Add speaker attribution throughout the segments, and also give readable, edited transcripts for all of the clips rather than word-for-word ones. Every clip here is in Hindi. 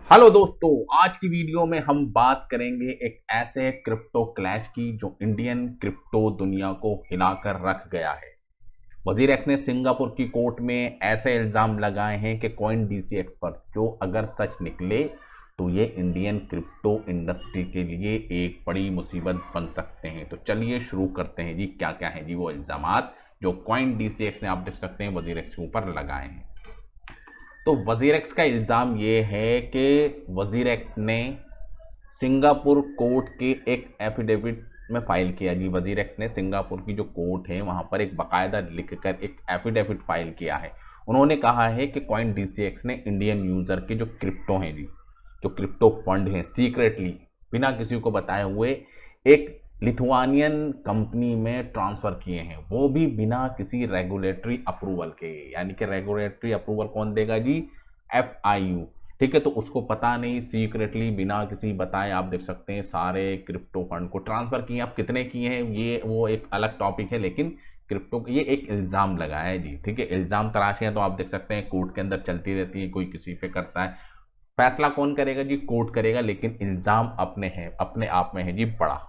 Speaker 1: हेलो दोस्तों, आज की वीडियो में हम बात करेंगे एक ऐसे क्रिप्टो क्लैश की जो इंडियन क्रिप्टो दुनिया को हिलाकर रख गया है। वजीर एक्स ने सिंगापुर की कोर्ट में ऐसे इल्जाम लगाए हैं कि कॉइन डीसीएक्स पर जो अगर सच निकले तो ये इंडियन क्रिप्टो इंडस्ट्री के लिए एक बड़ी मुसीबत बन सकते हैं। तो चलिए शुरू करते हैं जी, क्या क्या है जी वो इल्जामात जो कॉइन डीसीएक्स ने आप देख सकते हैं वजीर एक्स के ऊपर लगाए हैं। तो वजीर एक्स का इल्ज़ाम ये है कि वजीर एक्स ने सिंगापुर कोर्ट के एक एफिडेविट में फाइल किया जी। वजीर एक्स ने सिंगापुर की जो कोर्ट है वहां पर एक बाकायदा लिखकर एक एफिडेविट फाइल किया है। उन्होंने कहा है कि कॉइन डीसीएक्स ने इंडियन यूजर के जो क्रिप्टो हैं जी, जो क्रिप्टो फंड हैं, सीक्रेटली बिना किसी को बताए हुए एक लिथुआनियन कंपनी में ट्रांसफर किए हैं, वो भी बिना किसी रेगुलेटरी अप्रूवल के। यानी कि रेगुलेटरी अप्रूवल कौन देगा जी? एफआईयू। ठीक है, तो उसको पता नहीं, सीक्रेटली बिना किसी बताए आप देख सकते हैं सारे क्रिप्टो फंड को ट्रांसफर किए। आप कितने किए हैं ये वो एक अलग टॉपिक है, लेकिन क्रिप्टो ये एक इल्ज़ाम लगाया है जी। ठीक है, इल्ज़ाम तराशियां तो आप देख सकते हैं कोर्ट के अंदर चलती रहती है, कोई किसी पे करता है। फैसला कौन करेगा जी? कोर्ट करेगा, लेकिन इल्ज़ाम अपने हैं, अपने आप में है जी बड़ा।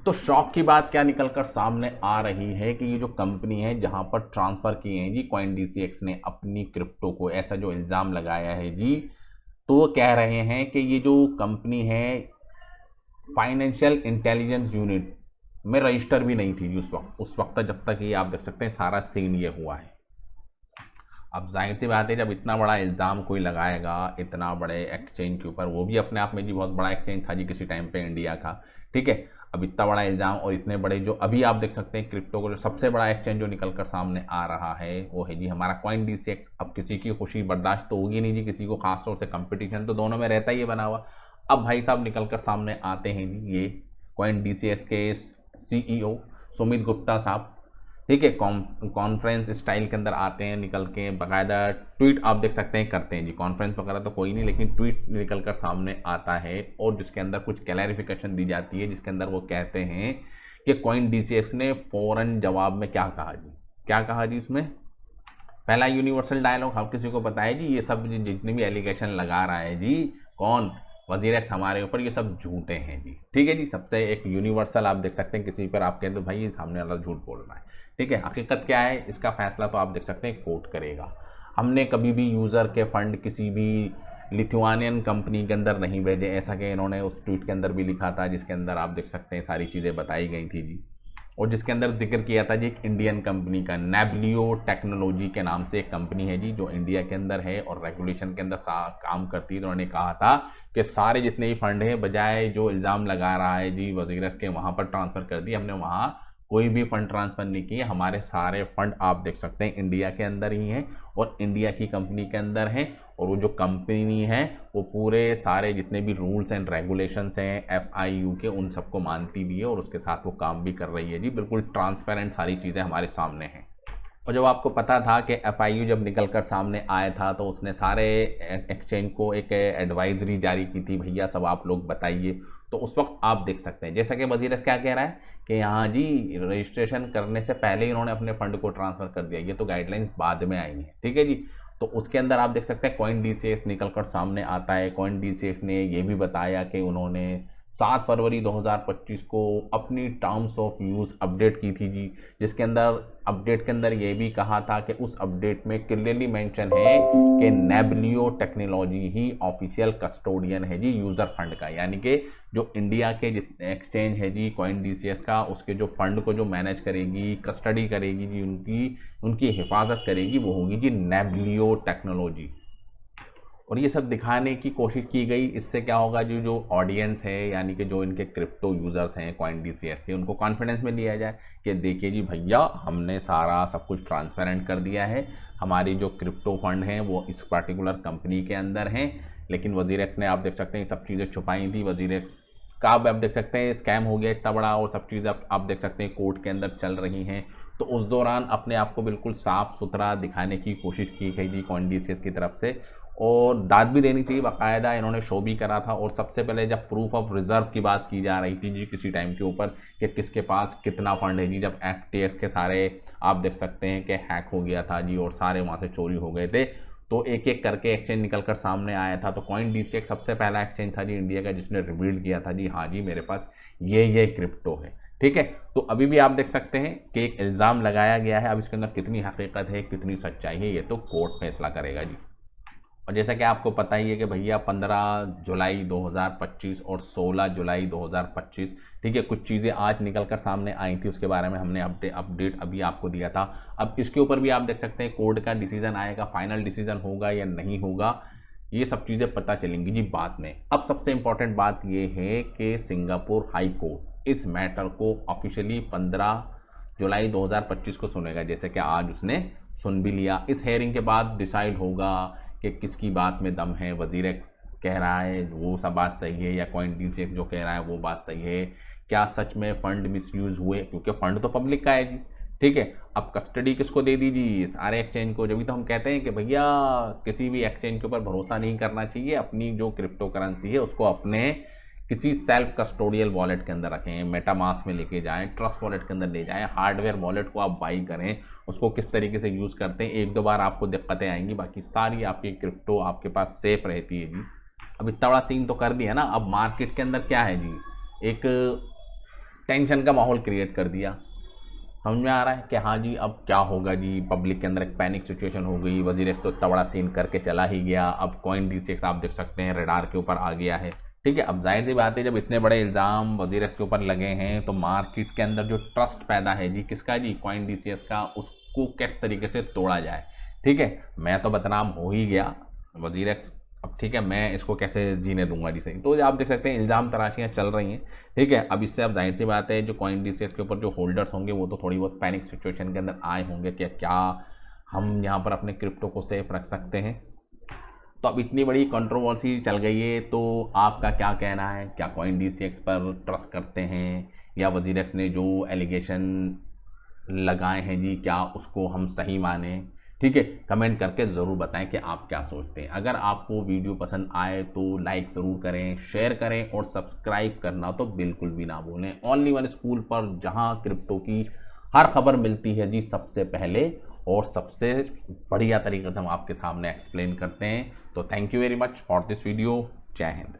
Speaker 1: तो शॉक की बात क्या निकलकर सामने आ रही है कि ये जो कंपनी है जहां पर ट्रांसफर किए हैं जी कॉइन डीसीएक्स ने अपनी क्रिप्टो को, ऐसा जो इल्जाम लगाया है जी, तो वो कह रहे हैं कि ये जो कंपनी है फाइनेंशियल इंटेलिजेंस यूनिट में रजिस्टर भी नहीं थी जी उस वक्त जब तक ये आप देख सकते हैं सारा सीन ये हुआ है। अब जाहिर सी बात है, जब इतना बड़ा इल्ज़ाम कोई लगाएगा इतना बड़े एक्सचेंज के ऊपर, वो भी अपने आप में जी बहुत बड़ा एक्सचेंज था जी किसी टाइम पे इंडिया का। ठीक है, अब इतना बड़ा इल्ज़ाम और इतने बड़े जो अभी आप देख सकते हैं क्रिप्टो को जो सबसे बड़ा एक्सचेंज जो निकल कर सामने आ रहा है वो है जी हमारा कॉइन डीसीएक्स। अब किसी की खुशी बर्दाश्त तो होगी नहीं जी, किसी को खासतौर से कंपटीशन तो दोनों में रहता ही है बना हुआ। अब भाई साहब निकल कर सामने आते हैं जी ये कॉइन डीसीएक्स के सीईओ सुमित गुप्ता साहब। ठीक है, कॉन्फ्रेंस स्टाइल के अंदर आते हैं, निकल के बाकायदा ट्वीट आप देख सकते हैं करते हैं जी। कॉन्फ्रेंस वगैरह तो कोई नहीं, लेकिन ट्वीट निकल कर सामने आता है और जिसके अंदर कुछ क्लैरिफिकेशन दी जाती है, जिसके अंदर वो कहते हैं कि कॉइन डीसीएक्स ने फौरन जवाब में क्या कहा जी। क्या कहा जी उसमें? पहला यूनिवर्सल डायलॉग हर किसी को पता है जी, ये सब जितने भी एलिगेशन लगा रहा है जी कौन? वजीर एक्स हमारे ऊपर, ये सब झूठे हैं जी। ठीक है जी, सबसे एक यूनिवर्सल आप देख सकते हैं किसी पर आप कहते हैं भाई ये सामने वाला झूठ बोल रहा है। ठीक है, हकीकत क्या है इसका फैसला तो आप देख सकते हैं कोर्ट करेगा। हमने कभी भी यूज़र के फंड किसी भी लिथुआनियन कंपनी के अंदर नहीं भेजे, ऐसा कि इन्होंने उस ट्वीट के अंदर भी लिखा था, जिसके अंदर आप देख सकते हैं सारी चीज़ें बताई गई थी जी। और जिसके अंदर जिक्र किया था जी एक इंडियन कंपनी का, नेबलियो टेक्नोलॉजी के नाम से एक कंपनी है जी जो इंडिया के अंदर है और रेगुलेशन के अंदर काम करती है। तो उन्होंने कहा था कि सारे जितने भी फंड हैं बजाय जो इल्ज़ाम लगा रहा है जी वजीर के वहाँ पर ट्रांसफ़र कर दिए, हमने वहाँ कोई भी फंड ट्रांसफ़र नहीं किए। हमारे सारे फंड आप देख सकते हैं इंडिया के अंदर ही हैं और इंडिया की कंपनी के अंदर हैं। और वो जो कंपनी है वो पूरे सारे जितने भी रूल्स एंड रेगुलेशंस हैं एफआईयू के उन सबको मानती भी है और उसके साथ वो काम भी कर रही है जी। बिल्कुल ट्रांसपेरेंट सारी चीज़ें हमारे सामने हैं। और जब आपको पता था कि एफआईयू जब निकल कर सामने आया था तो उसने सारे एक्सचेंज को एक एडवाइजरी जारी की थी, भैया सब आप लोग बताइए। तो उस वक्त आप देख सकते हैं जैसा कि वजीर क्या कह रहा है कि यहाँ जी रजिस्ट्रेशन करने से पहले ही उन्होंने अपने फंड को ट्रांसफ़र कर दिया, ये तो गाइडलाइंस बाद में आई है। ठीक है जी, तो उसके अंदर आप देख सकते हैं कॉइन डीसीएक्स निकल कर सामने आता है। कॉइन डीसीएक्स ने ये भी बताया कि उन्होंने 7 फरवरी 2025 को अपनी टर्म्स ऑफ यूज़ अपडेट की थी जी, जिसके अंदर अपडेट के अंदर ये भी कहा था कि उस अपडेट में क्लियरली मेंशन है कि नेबलियो टेक्नोलॉजी ही ऑफिशियल कस्टोडियन है जी यूज़र फंड का। यानी कि जो इंडिया के एक्सचेंज है जी कॉइन डीसीएस का, उसके जो फंड को जो मैनेज करेगी, कस्टडी करेगी जी, उनकी उनकी हिफाजत करेगी, वो होगी जी नेबलियो टेक्नोलॉजी। और ये सब दिखाने की कोशिश की गई। इससे क्या होगा, जो जो ऑडियंस है यानी कि जो इनके क्रिप्टो यूज़र्स हैं कॉइन डीसीएस के, उनको कॉन्फिडेंस में लिया जाए कि देखिए जी भैया हमने सारा सब कुछ ट्रांसपेरेंट कर दिया है, हमारी जो क्रिप्टो फंड हैं वो इस पर्टिकुलर कंपनी के अंदर हैं। लेकिन वजीर एक्स ने आप देख सकते हैं ये सब चीज़ें छुपाई थी। वजीर एक्स का आप देख सकते हैं स्कैम हो गया इतना बड़ा और सब चीज़ें आप देख सकते हैं कोर्ट के अंदर चल रही हैं। तो उस दौरान अपने आप को बिल्कुल साफ सुथरा दिखाने की कोशिश की गई थी कॉइन डीसीएस की तरफ से, और दाद भी देनी चाहिए, बाकायदा इन्होंने शो भी करा था। और सबसे पहले जब प्रूफ ऑफ रिजर्व की बात की जा रही थी जी किसी टाइम के ऊपर कि किसके पास कितना फंड है जी, जब एफटीएक्स के सारे आप देख सकते हैं कि हैक हो गया था जी और सारे वहाँ से चोरी हो गए थे, तो एक एक करके एक्सचेंज निकल कर सामने आया था। तो CoinDCX सबसे पहला एक्सचेंज था जी इंडिया का जिसने रिवील किया था जी हाँ जी मेरे पास ये क्रिप्टो है। ठीक है, तो अभी भी आप देख सकते हैं कि एक इल्ज़ाम लगाया गया है। अब इसके अंदर कितनी हकीकत है, कितनी सच्चाई है, ये तो कोर्ट फैसला करेगा जी। और जैसा कि आपको पता ही है कि भैया 15 जुलाई 2025 और 16 जुलाई 2025, ठीक है, कुछ चीज़ें आज निकल कर सामने आई थी, उसके बारे में हमने अपडेट अभी आपको दिया था। अब इसके ऊपर भी आप देख सकते हैं कोर्ट का डिसीजन आएगा, फाइनल डिसीजन होगा या नहीं होगा, ये सब चीज़ें पता चलेंगी जी बाद में। अब सबसे इंपॉर्टेंट बात ये है कि सिंगापुर हाई कोर्ट इस मैटर को ऑफिशियली 15 जुलाई 2025 को सुनेगा, जैसे कि आज उसने सुन भी लिया। इस हेयरिंग के बाद डिसाइड होगा कि किसकी बात में दम है, वजीर कह रहा है वो सब बात सही है या CoinDCX जो कह रहा है वो बात सही है, क्या सच में फंड मिसयूज हुए, क्योंकि फंड तो पब्लिक का है जी। ठीक है, अब कस्टडी किसको दे दीजिए, सारे एक्सचेंज को। जब भी तो हम कहते हैं कि भैया किसी भी एक्सचेंज के ऊपर भरोसा नहीं करना चाहिए, अपनी जो क्रिप्टो करेंसी है उसको अपने किसी सेल्फ कस्टोडियल वॉलेट के अंदर रखें, मेटामास्क में लेके जाएं, ट्रस्ट वॉलेट के अंदर ले जाएं, हार्डवेयर वॉलेट को आप बाई करें, उसको किस तरीके से यूज़ करते हैं, एक दो बार आपको दिक्कतें आएंगी, बाकी सारी आपकी क्रिप्टो आपके पास सेफ रहती है जी। अब इतना बड़ा सीन तो कर दिया ना, अब मार्केट के अंदर क्या है जी, एक टेंशन का माहौल क्रिएट कर दिया। समझ में आ रहा है कि हाँ जी अब क्या होगा जी, पब्लिक के अंदर एक पैनिक सिचुएशन हो गई, वजीर तो इतना बड़ा सीन करके चला ही गया, अब CoinDCX आप देख सकते हैं रडार के ऊपर आ गया है। ठीक है, अब जाहिर सी बात है जब इतने बड़े इल्ज़ाम वजीर के ऊपर लगे हैं तो मार्केट के अंदर जो ट्रस्ट पैदा है जी किसका जी, CoinDCX का, उसको किस तरीके से तोड़ा जाए। ठीक है, मैं तो बदनाम हो ही गया वजीर, अब ठीक है मैं इसको कैसे जीने दूंगा जी सही। तो आप देख सकते हैं इल्ज़ाम तराशियाँ चल रही हैं। ठीक है, अब इससे अब जाहिर सी बात है जो CoinDCX के ऊपर जो होल्डर्स होंगे वो तो थोड़ी बहुत पैनिक सिचुएशन के अंदर आए होंगे कि क्या हम यहाँ पर अपने क्रिप्टो को सेफ रख सकते हैं। तो अब इतनी बड़ी कंट्रोवर्सी चल गई है, तो आपका क्या कहना है, क्या CoinDCX पर ट्रस्ट करते हैं या वजीर ने जो एलिगेशन लगाए हैं जी क्या उसको हम सही माने। ठीक है, कमेंट करके ज़रूर बताएं कि आप क्या सोचते हैं। अगर आपको वीडियो पसंद आए तो लाइक ज़रूर करें, शेयर करें और सब्सक्राइब करना तो बिल्कुल भी ना भूलें। ओनली वन स्कूल पर जहां क्रिप्टो की हर खबर मिलती है जी सबसे पहले और सबसे बढ़िया तरीके से हम आपके सामने एक्सप्लेन करते हैं। तो thank you very much for this video. जय हिंद।